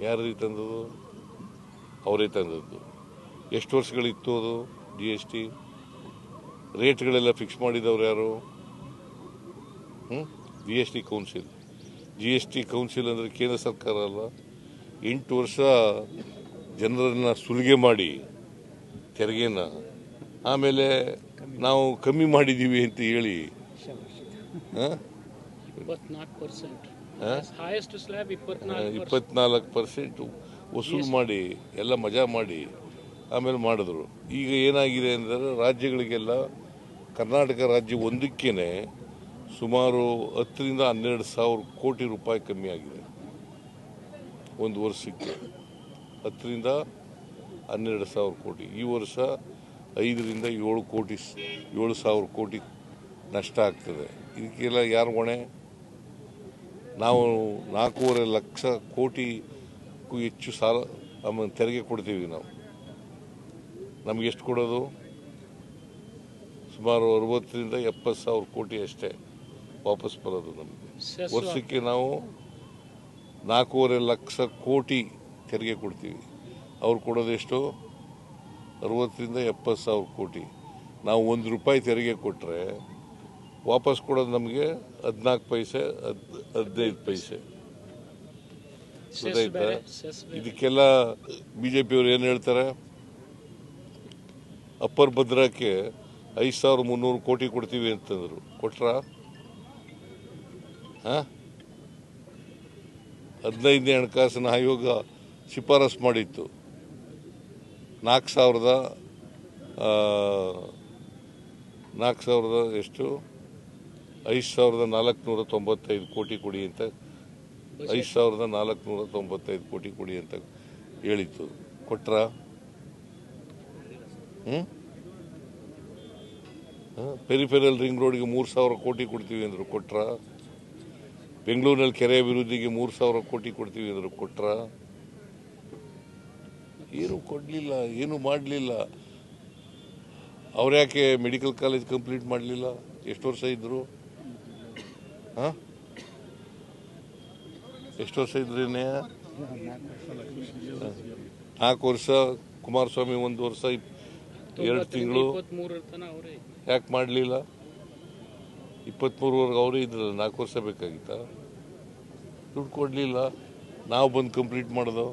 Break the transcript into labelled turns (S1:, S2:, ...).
S1: ಯಾರು ತಂದದ್ದು? ಅವರೇ ತಂದದ್ದು. ಎಷ್ಟು ವರ್ಷಗಳಿತ್ತು ಅದು GST? ರೇಟ್ಗಳೆಲ್ಲ ಫಿಕ್ಸ್ ಮಾಡಿದವರು ಯಾರು? GST council. GST ಕೌನ್ಸಿಲ್ ಅಂದರೆ ಕೇಂದ್ರ ಸರ್ಕಾರ ಅಲ್ಲ. 8 ವರ್ಷ ಜನರನ್ನ ಸುಲಿಗೆ ಮಾಡಿ ತೆರಿಗೆನ ಆಮೇಲೆ ನಾವು ಕಮ್ಮಿ ಮಾಡಿದ್ದೀವಿ ಅಂತ ಹೇಳಿ 24% ವಸೂಲು ಮಾಡಿ ಎಲ್ಲ ಮಜಾ ಮಾಡಿ ಆಮೇಲೆ ಮಾಡಿದ್ರು. ಈಗ ಏನಾಗಿದೆ ಅಂದರೆ ರಾಜ್ಯಗಳಿಗೆಲ್ಲ ಕರ್ನಾಟಕ ರಾಜ್ಯ ಒಂದಕ್ಕೇನೆ ಸುಮಾರು 10 ರಿಂದ 12 ಸಾವಿರ ಕೋಟಿ ರೂಪಾಯಿ ಕಮ್ಮಿ ಆಗಿದೆ. ಒಂದು ವರ್ಷಕ್ಕೆ 10 ರಿಂದ 12 ಸಾವಿರ ಕೋಟಿ. ಈ ವರ್ಷ 5 ರಿಂದ 7 ಸಾವಿರ ಕೋಟಿ ನಷ್ಟ ಆಗ್ತದೆ. ಇದಕ್ಕೆಲ್ಲ ಯಾರು ಹೊಣೆ? ನಾವು 4.5 ಲಕ್ಷ ಕೋಟಿಗೂ ಹೆಚ್ಚು ಸಾಲ ತೆರಿಗೆ ಕೊಡ್ತೀವಿ. ನಮ್ಗೆ ಎಷ್ಟು ಕೊಡೋದು? ಸುಮಾರು 60 ರಿಂದ 70 ಸಾವಿರ ಕೋಟಿ ಅಷ್ಟೇ ವಾಪಸ್ ಬರೋದು ನಮಗೆ. ವರ್ಷಕ್ಕೆ ನಾವು 4.5 ಲಕ್ಷ ಕೋಟಿ ತೆರಿಗೆ ಕೊಡ್ತೀವಿ. ಅವ್ರು ಕೊಡೋದೆಷ್ಟು? 60 ರಿಂದ 70 ಸಾವಿರ ಕೋಟಿ. ನಾವು 1 ರೂಪಾಯಿ ತೆರಿಗೆ ಕೊಟ್ಟರೆ ವಾಪಸ್ ಕೊಡೋದು ನಮಗೆ 14 ಪೈಸೆ 15 ಪೈಸೆ. ಗೊತ್ತಾಯ್ತಾ? ಇದಕ್ಕೆಲ್ಲ BJPಯವರು ಏನು ಹೇಳ್ತಾರೆ? ಅಪ್ಪರ್ ಭದ್ರಕ್ಕೆ 5,300 ಕೋಟಿ ಕೊಡ್ತೀವಿ ಅಂತಂದ್ರು. ಕೊಟ್ರ? 15ನೇ ಹಣಕಾಸಿನ ಆಯೋಗ ಶಿಫಾರಸು ಮಾಡಿತ್ತು 4,000 ಎಷ್ಟು 5,495 ಕೋಟಿ ಕೊಡಿ ಅಂತ 5,495 ಕೋಟಿ ಕೊಡಿ ಅಂತ ಹೇಳಿತ್ತು. ಕೊಟ್ರ? ಪೆರಿಫೆರಲ್ ರಿಂಗ್ ರೋಡ್ಗೆ 3,000 ಕೋಟಿ ಕೊಡ್ತೀವಿ ಅಂದರು. ಕೊಟ್ರ? ಬೆಂಗಳೂರಿನಲ್ಲಿ ಕೆರೆ ಅಭಿವೃದ್ಧಿಗೆ 3,000 ಕೋಟಿ ಕೊಡ್ತೀವಿ ಅಂದರು. ಕೊಟ್ರ? ಏನು ಕೊಡಲಿಲ್ಲ, ಏನು ಮಾಡಲಿಲ್ಲ. ಅವ್ರ್ಯಾಕೆ ಮೆಡಿಕಲ್ ಕಾಲೇಜ್ ಕಂಪ್ಲೀಟ್ ಮಾಡಲಿಲ್ಲ? ಎಷ್ಟು ವರ್ಷ ಇದ್ರು? ಎಷ್ಟು ವರ್ಷ ಇದ್ರಿ? 4 ವರ್ಷ. ಕುಮಾರಸ್ವಾಮಿ 1 ವರ್ಷ 2 ತಿಂಗಳು. ಯಾಕೆ ಮಾಡಲಿಲ್ಲ? 23ವರೆಗೆ ಅವರೇ ಇದ್ರಲ್ಲ, 4 ವರ್ಷ ಬೇಕಾಗಿತ್ತ? ದುಡ್ಡು ಕೊಡಲಿಲ್ಲ. ನಾವು ಬಂದು ಕಂಪ್ಲೀಟ್ ಮಾಡೋದು.